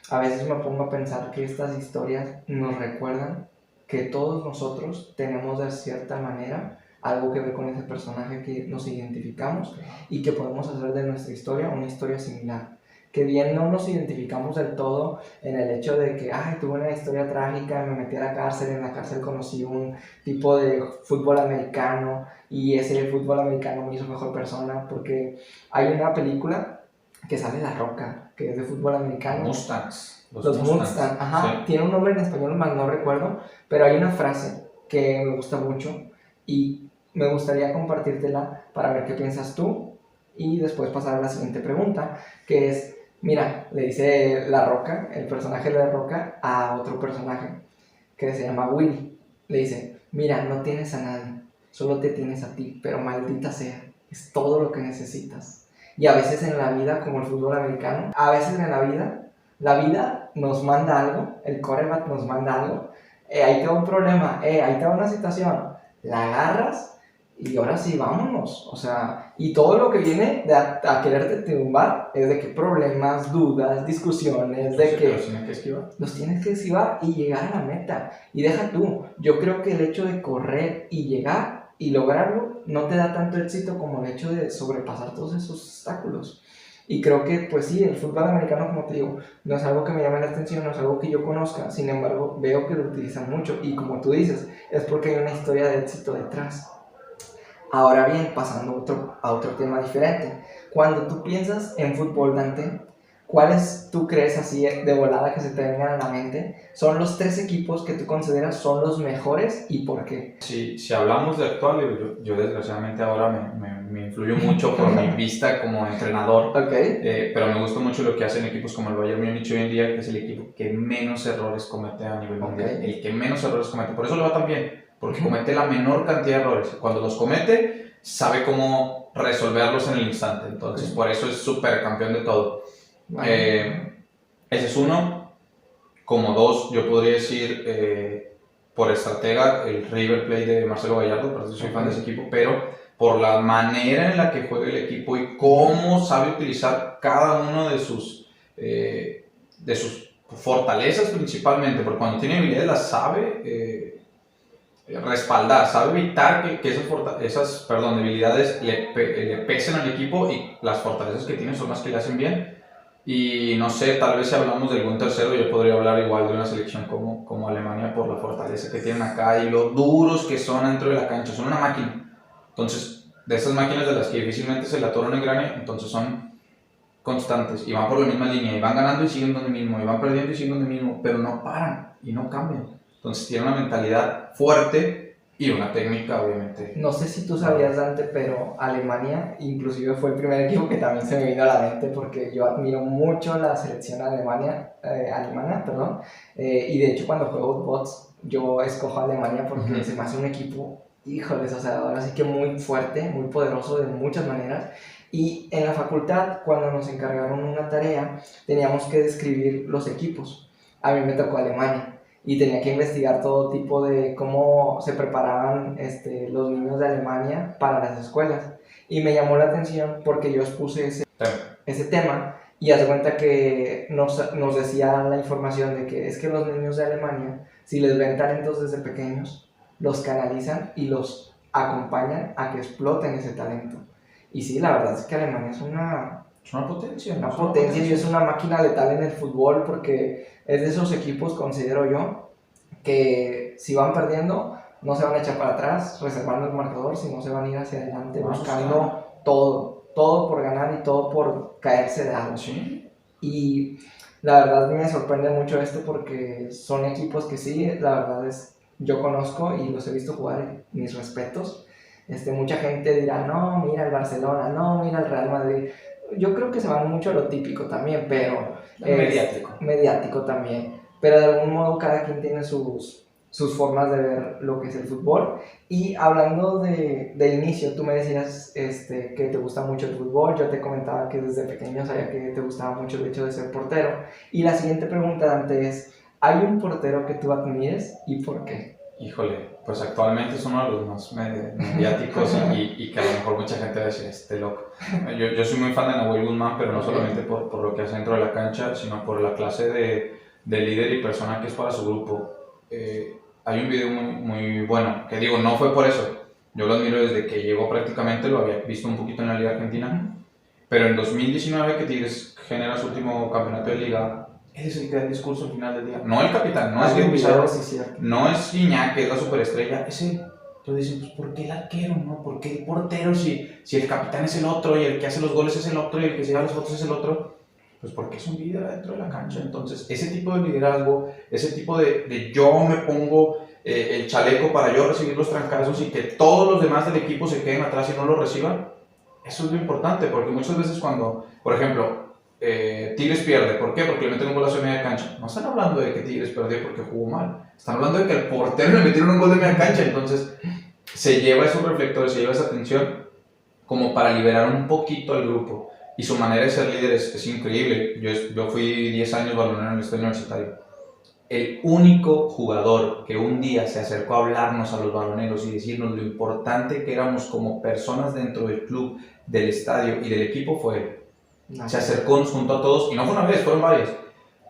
A veces me pongo a pensar que estas historias nos recuerdan que todos nosotros tenemos de cierta manera algo que ver con ese personaje que nos identificamos y que podemos hacer de nuestra historia una historia similar. Que bien no nos identificamos del todo en el hecho de que, ay, tuve una historia trágica, me metí a la cárcel, en la cárcel conocí un tipo de fútbol americano y ese fútbol americano me hizo mejor persona, porque hay una película que sale La Roca, que es de fútbol americano. Mustangs. Los Mustangs, ajá, sí. Tiene un nombre en español, más no recuerdo, pero hay una frase que me gusta mucho y me gustaría compartírtela para ver qué piensas tú y después pasar a la siguiente pregunta, que es, mira, le dice La Roca, el personaje de La Roca, a otro personaje que se llama Willy. Le dice, mira, no tienes a nadie, solo te tienes a ti, pero maldita sea, es todo lo que necesitas. Y a veces en la vida, como el fútbol americano, a veces en la vida nos manda algo, el quarterback nos manda algo, ahí te va un problema, ahí te va una situación, la agarras y ahora sí, vámonos. O sea, y todo lo que viene a quererte tumbar es de que problemas, dudas, discusiones, de que los tienes que esquivar y llegar a la meta. Y deja tú, yo creo que el hecho de correr y llegar y lograrlo no te da tanto éxito como el hecho de sobrepasar todos esos obstáculos. Y creo que, pues sí, el fútbol americano, como te digo, no es algo que me llame la atención, no es algo que yo conozca, sin embargo, veo que lo utilizan mucho. Y como tú dices, es porque hay una historia de éxito detrás. Ahora bien, pasando a otro tema diferente. Cuando tú piensas en fútbol, Dante, ¿cuáles tú crees así de volada que se te vengan a la mente? ¿Son los 3 equipos que tú consideras son los mejores y por qué? Si hablamos de actual, yo desgraciadamente ahora me influyo mucho por mi vista como entrenador, pero me gusta mucho lo que hacen equipos como el Bayern Múnich hoy en día, que es el equipo que menos errores comete a nivel mundial, el que menos errores comete, por eso lo va tan bien, porque comete la menor cantidad de errores, cuando los comete sabe cómo resolverlos en el instante, entonces por eso es súper campeón de todo. Ese es uno. Como 2, yo podría decir por estratega el River Plate de Marcelo Gallardo, por eso soy fan de ese equipo, pero por la manera en la que juega el equipo y cómo sabe utilizar cada uno de sus fortalezas principalmente, porque cuando tiene habilidades las sabe respaldar, sabe evitar que esas debilidades le pesen al equipo, y las fortalezas que tiene son las que le hacen bien. Y no sé, tal vez si hablamos de algún tercero, yo podría hablar igual de una selección como Alemania, por la fortaleza que tienen acá y lo duros que son dentro de la cancha, son una máquina. Entonces, de esas máquinas de las que difícilmente se le atora un engrane, entonces son constantes y van por la misma línea y van ganando y siguen donde mismo, y van perdiendo y siguen donde mismo, pero no paran y no cambian. Entonces tienen una mentalidad fuerte y una técnica, obviamente. No sé si tú sabías, Dante, pero Alemania inclusive fue el primer equipo que también se me vino a la mente, porque yo admiro mucho la selección alemana, y de hecho cuando juego bots yo escojo a Alemania porque se me hace un equipo, híjoles, o sea, ahora sí que muy fuerte, muy poderoso de muchas maneras. Y en la facultad, cuando nos encargaron una tarea, teníamos que describir los equipos. A mí me tocó Alemania y tenía que investigar todo tipo de cómo se preparaban los niños de Alemania para las escuelas. Y me llamó la atención porque yo expuse ese tema, y haz de cuenta que nos decía la información de que es que los niños de Alemania, si les ven talentos desde pequeños, los canalizan y los acompañan a que exploten ese talento. Y sí, la verdad es que Alemania es una potencia. Una potencia y es una máquina letal en el fútbol, porque es de esos equipos, considero yo, que si van perdiendo no se van a echar para atrás reservando el marcador, sino se van a ir hacia adelante buscando todo por ganar y todo por caerse de algo. Sí. Y la verdad me sorprende mucho esto, porque son equipos que sí, la verdad es, yo conozco y los he visto jugar, mis respetos. Mucha gente dirá, no, mira el Barcelona, no, mira el Real Madrid. Yo creo que se van mucho a lo típico también, pero... mediático. Mediático también. Pero de algún modo cada quien tiene sus sus formas de ver lo que es el fútbol. Y hablando de inicio, tú me decías que te gusta mucho el fútbol, yo te comentaba que desde pequeño sabía que te gustaba mucho el hecho de ser portero. Y la siguiente pregunta, Dante, es, ¿hay un portero que tú admires y por qué? Híjole, pues actualmente es uno de los más mediáticos y que a lo mejor mucha gente va a decir, este loco. Yo soy muy fan de Nahuel Guzmán, pero no solamente por lo que hace dentro de la cancha, sino por la clase de líder y persona que es para su grupo. Hay un video muy bueno, que digo, no fue por eso. Yo lo admiro desde que llegó prácticamente, lo había visto un poquito en la Liga Argentina, pero en 2019 que Tigres genera su último campeonato de Liga, él es el que da el discurso al final del día. No el capitán, no es Guido Pizarro, no es Gignac, que es la superestrella, es él. Entonces dicen, pues ¿por qué el arquero, no? ¿Por qué el portero si el capitán es el otro y el que hace los goles es el otro y el que se lleva las fotos es el otro? Pues porque es un líder dentro de la cancha. Entonces ese tipo de liderazgo, ese tipo de yo me pongo el chaleco para yo recibir los trancazos y que todos los demás del equipo se queden atrás y no lo reciban, eso es lo importante, porque muchas veces cuando, por ejemplo, Tigres pierde, ¿por qué? Porque le meten un golazo de media cancha. No están hablando de que Tigres perdió porque jugó mal, están hablando de que al portero le metieron un gol de media cancha. Entonces se lleva esos reflectores, se lleva esa atención como para liberar un poquito al grupo. Y su manera de ser líder es increíble. Yo fui 10 años balonero en el estadio universitario. El único jugador que un día se acercó a hablarnos a los baloneros y decirnos lo importante que éramos como personas dentro del club, del estadio y del equipo fue él. Se acercó, nos juntó a todos, y no fue una vez, fueron varias.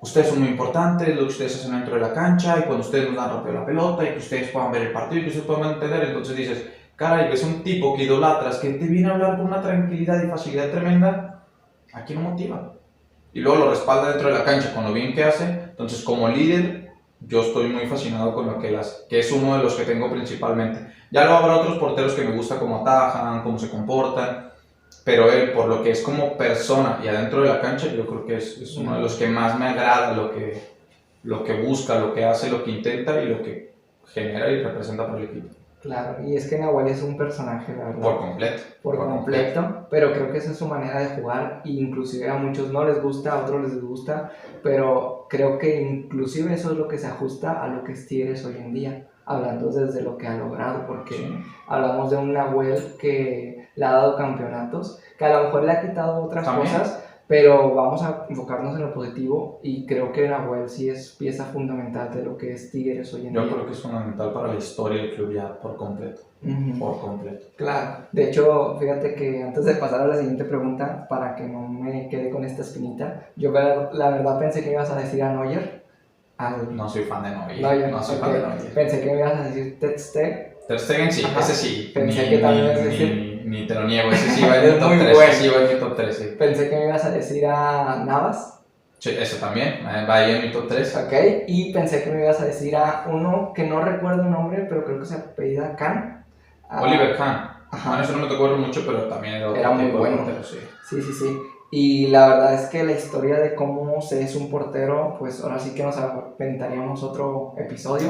Ustedes son muy importantes, lo que ustedes hacen dentro de la cancha, y cuando ustedes nos dan rápido la pelota, y que ustedes puedan ver el partido, y que ustedes puedan entender. Entonces dices, caray, que es un tipo que idolatras, que te viene a hablar con una tranquilidad y facilidad tremenda, ¿a quién lo motiva? Y luego lo respalda dentro de la cancha con lo bien que hace. Entonces, como líder, yo estoy muy fascinado con lo que él hace, que es uno de los que tengo principalmente. Ya luego habrá otros porteros que me gusta cómo atajan, cómo se comportan, pero él, por lo que es como persona y adentro de la cancha, yo creo que es uno de los que más me agrada lo que busca, lo que hace, lo que intenta y lo que genera y representa para el equipo. Claro, y es que Nahuel es un personaje, la verdad. Por completo. Por completo, pero creo que esa es su manera de jugar, y inclusive a muchos no les gusta, a otros les gusta, pero creo que inclusive eso es lo que se ajusta a lo que es Tigres hoy en día, hablando desde lo que ha logrado, porque sí, hablamos de un Nahuel que le ha dado campeonatos, que a lo mejor le ha quitado otras cosas, pero vamos a enfocarnos en lo positivo, y creo que Nahuel sí es pieza fundamental de lo que es Tigres hoy en día. Yo creo que es fundamental para la historia del club ya por completo. Por completo. Claro, de hecho, fíjate que antes de pasar a la siguiente pregunta, para que no me quede con esta espinita, yo la verdad pensé que ibas a decir a Neuer. No soy fan de Neuer. No soy fan de Neuer. Pensé que me ibas a decir Ter Stegen. Ter Stegen sí, ese sí. Pensé que también ibas a decir. Ni te lo niego, ese sí va en mi top 3. Bueno. Sí, va en mi top 3, sí. Pensé que me ibas a decir a Navas. Sí, eso también, va ahí en mi top 3. Ok, y pensé que me ibas a decir a uno que no recuerdo el nombre, pero creo que se apellida Kahn. Oliver Kahn. Bueno, eso no me tocó verlo mucho, pero también era muy bueno. Portero, sí. Sí. Y la verdad es que la historia de cómo se es un portero, pues ahora sí que nos aventaríamos otro episodio.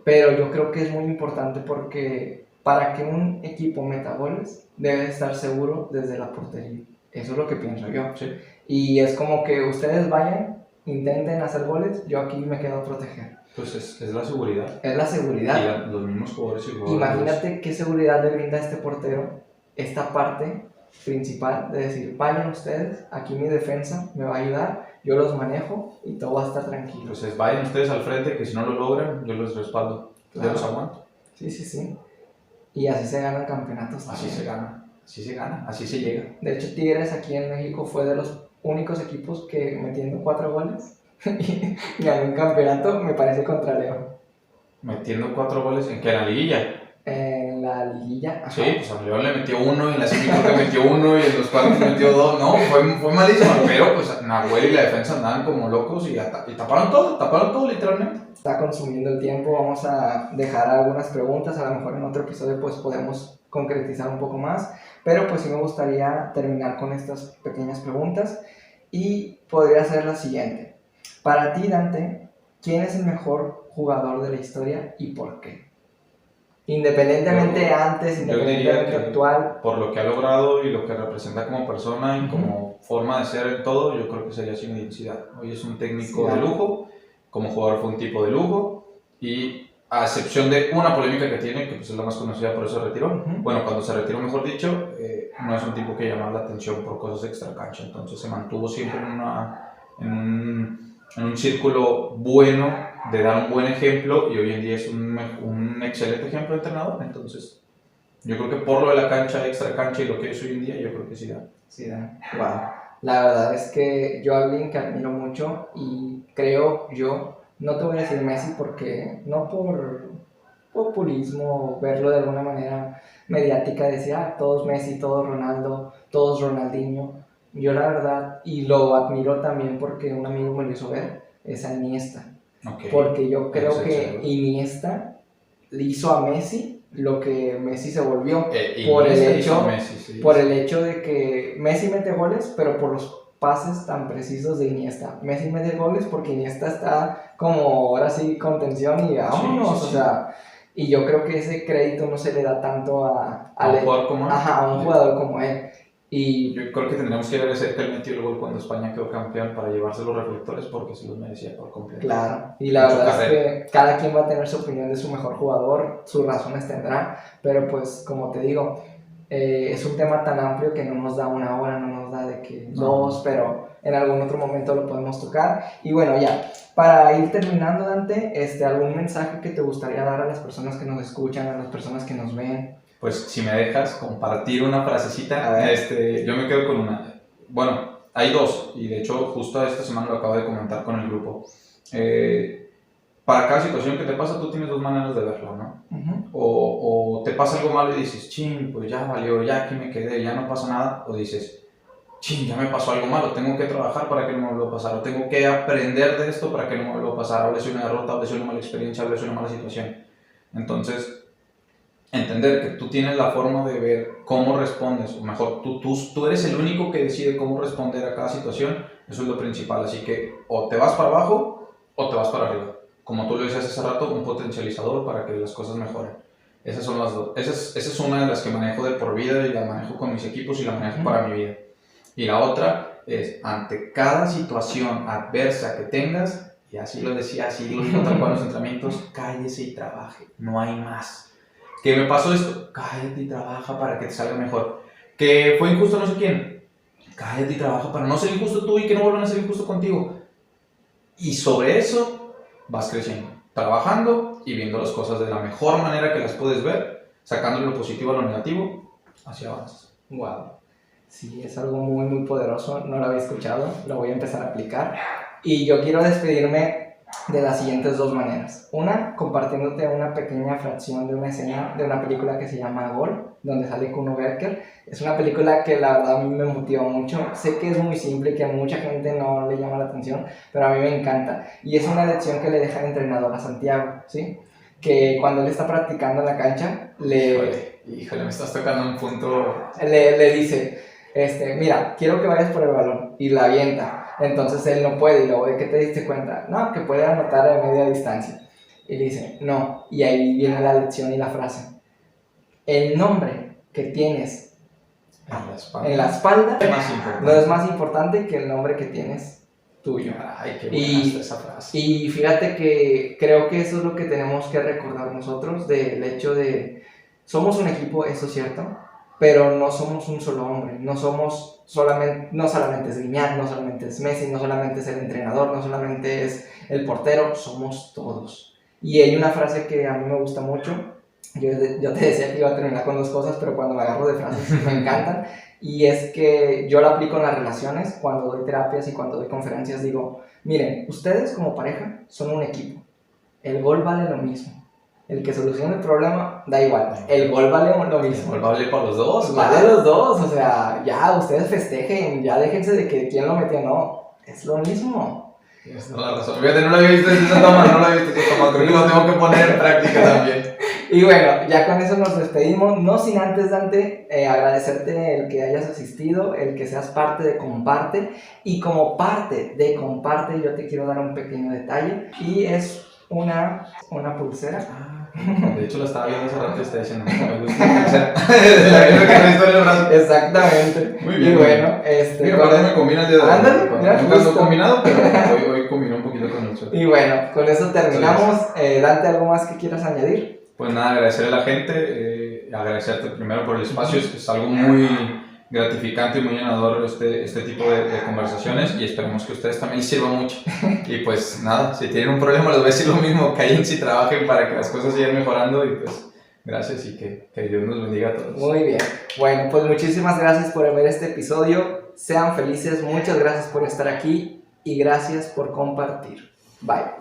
Pero yo creo que es muy importante porque para que un equipo meta goles, debe estar seguro desde la portería. Eso es lo que pienso yo. Sí. Y es como que ustedes vayan, intenten hacer goles, yo aquí me quedo a proteger. Pues es la seguridad. Es la seguridad. Y los mismos jugadores y jugadores. Imagínate qué seguridad le brinda a este portero esta parte principal de decir, vayan ustedes, aquí mi defensa me va a ayudar, yo los manejo y todo va a estar tranquilo. Pues vayan ustedes al frente, que si no lo logran, yo los respaldo, claro. Yo los aguanto. Sí. Y así se ganan campeonatos. Así se gana, así se llega. De hecho, Tigres aquí en México fue de los únicos equipos que metiendo 4 goles y ganó un campeonato, me parece, contra León. Metiendo 4 goles en que en la liguilla. En la liguilla. Ajá. Sí, pues a León le metió 1 y en la semifinal le metió 1 y en los cuartos metió 2. No, fue malísimo, pero pues Nahuel y la defensa andaban como locos y taparon todo literalmente. Está consumiendo el tiempo, vamos a dejar algunas preguntas, a lo mejor en otro episodio pues podemos concretizar un poco más, pero pues sí me gustaría terminar con estas pequeñas preguntas y podría ser la siguiente. Para ti, Dante, ¿quién es el mejor jugador de la historia y por qué? Independientemente independientemente actual. Por lo que ha logrado y lo que representa como persona y como forma de ser en todo, yo creo que sería Zinedine Zidane. Hoy es un técnico de lujo, como jugador fue un tipo de lujo y a excepción de una polémica que tiene, que pues es la más conocida, por eso se retiró. Ujú. Bueno, cuando se retiró, mejor dicho, no es un tipo que llamaba la atención por cosas extra cancha, entonces se mantuvo siempre en un círculo bueno, de dar un buen ejemplo, y hoy en día es un excelente ejemplo de entrenador. Entonces yo creo que por lo de la cancha, extra cancha y lo que es hoy en día, yo creo que sí da. Sí, wow. La verdad es que yo alguien que admiro mucho y creo yo, no te voy a decir Messi porque no por populismo, verlo de alguna manera mediática, decir, todos Messi, todos Ronaldo, todos Ronaldinho. Yo la verdad, y lo admiro también porque un amigo me lo hizo ver, es a Iniesta. Okay. Porque yo creo que Iniesta le hizo a Messi lo que Messi se volvió por el hecho de que Messi mete goles, pero por los pases tan precisos de Iniesta. Messi mete goles porque Iniesta está como ahora sí con tensión y vámonos, o sea, y yo creo que ese crédito no se le da tanto a un jugador como él. Y yo creo que tendríamos que agradecer que él metió el gol cuando España quedó campeón para llevarse los reflectores, porque se los merecía por completo. Claro, y la verdad es que cada quien va a tener su opinión de su mejor jugador, sus razones tendrá, pero pues como te digo, es un tema tan amplio que no nos da una hora, no nos da de que dos, pero en algún otro momento lo podemos tocar. Y bueno, ya, para ir terminando, Dante, ¿algún mensaje que te gustaría dar a las personas que nos escuchan, a las personas que nos ven? Pues si me dejas compartir una frasecita, yo me quedo con una. Bueno, hay dos, y de hecho justo esta semana lo acabo de comentar con el grupo. Para cada situación que te pasa, tú tienes dos maneras de verlo, ¿no? Uh-huh. O te pasa algo malo y dices, chin, pues ya valió, ya aquí me quedé, ya no pasa nada. O dices, chin, ya me pasó algo malo, tengo que trabajar para que no me vuelva a pasar, o tengo que aprender de esto para que no me vuelva a pasar. Ahora es una derrota, ahora es una mala experiencia, ahora es una mala situación. Entonces, entender que tú tienes la forma de ver cómo respondes, o mejor, tú eres el único que decide cómo responder a cada situación. Eso es lo principal, así que o te vas para abajo o te vas para arriba. Como tú lo decías hace rato, un potencializador para que las cosas mejoren. Esas son las dos. Esa es una de las que manejo de por vida y la manejo con mis equipos y la manejo para mi vida. Y la otra es, ante cada situación adversa que tengas, y así lo decía, así lo digo tal cual en los entrenamientos, cállese y trabaje, no hay más. ¿Que me pasó esto? Cállate y trabaja para que te salga mejor. ¿Que fue injusto no sé quién? Cállate y trabaja para no ser injusto tú y que no vuelvan a ser injusto contigo. Y sobre eso vas creciendo, trabajando y viendo las cosas de la mejor manera que las puedes ver, sacándole lo positivo a lo negativo, hacia avanzas. Wow. Sí, es algo muy, muy poderoso. No lo había escuchado, lo voy a empezar a aplicar. Y yo quiero despedirme de las siguientes dos maneras. Una, compartiéndote una pequeña fracción de una escena de una película que se llama Gol, donde sale Kuno Becker. Es una película que la verdad a mí me motivó mucho. Sé que es muy simple y que a mucha gente no le llama la atención, pero a mí me encanta. Y es una lección que le deja el entrenador a Santiago, ¿sí? Que cuando él está practicando en la cancha, Híjole, me estás tocando un punto... Le dice, mira, quiero que vayas por el balón, y la avienta. Entonces él no puede, y luego, ¿de qué te diste cuenta? No, que puede anotar a media distancia. Y le dice, no, y ahí viene la lección y la frase. El nombre que tienes en la espalda no es más importante que el nombre que tienes tuyo. Ay, qué buena esa frase. Y fíjate que creo que eso es lo que tenemos que recordar nosotros, del hecho de, somos un equipo, eso es cierto, pero no somos un solo hombre, no solamente es Guiñac, no solamente es Messi, no solamente es el entrenador, no solamente es el portero, somos todos. Y hay una frase que a mí me gusta mucho, yo te decía que iba a terminar con dos cosas, pero cuando me agarro de frases me encantan, y es que yo la aplico en las relaciones, cuando doy terapias y cuando doy conferencias, digo, miren, ustedes como pareja son un equipo, el gol vale lo mismo. El que solucione el problema, da igual. El gol vale lo mismo. El gol vale para los dos. Vale los dos, o sea, ya ustedes festejen, ya déjense de que quién lo metió, no. Es lo mismo. Tienes toda la razón. Fíjate, no lo había visto en esa toma, creo que lo tengo que poner en práctica también. Y bueno, ya con eso nos despedimos, no sin antes, Dante, agradecerte el que hayas asistido, el que seas parte de Comparte. Y como parte de Comparte, yo te quiero dar un pequeño detalle, y es una pulsera. De hecho, lo estaba viendo hace rato y estaba diciendo, no me gusta la Exactamente. Muy bien. Y bueno, mira, me combina el día de hoy. Ándale, mira, no combinado, pero hoy combinó un poquito con el mucho. Y bueno, con eso terminamos. Dante, ¿algo más que quieras añadir? Pues nada, agradecerle a la gente, agradecerte primero por el espacio, es algo muy gratificante y muy llenador este tipo de conversaciones, y esperemos que a ustedes también les sirva mucho. Y pues nada, si tienen un problema les voy a decir lo mismo, cállense y trabajen para que las cosas sigan mejorando, y pues gracias y que Dios nos bendiga a todos. Muy bien, bueno, pues muchísimas gracias por ver este episodio, sean felices, muchas gracias por estar aquí y gracias por compartir. Bye.